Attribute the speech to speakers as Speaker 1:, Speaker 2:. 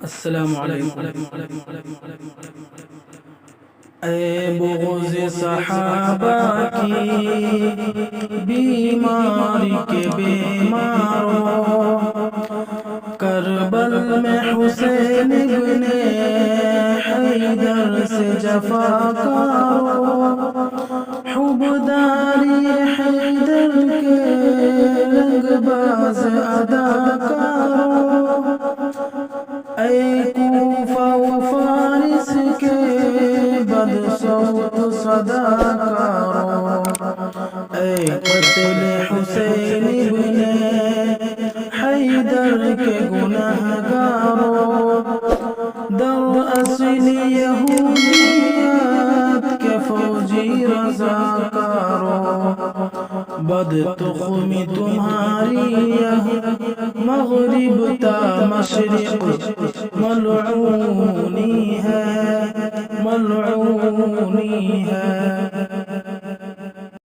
Speaker 1: السلام علیکم۔ اے بغض صحابہ کی بیماری کے بیماروں، کربل میں حسین ابن حیدر سے جفا کاروں، حبداری حیدر کے رنگ باز اداکاروں، اے کوفہ و فارس کے بدصوت صداکاروں، اے قتل حسین ابن حیدر کے گنہگاروں، در اصل یہودیت کے فوجی رضاکاروں، بد تخمی تمہاری مغرب تا مشرق ملعونی ہے، ملعونی ہے۔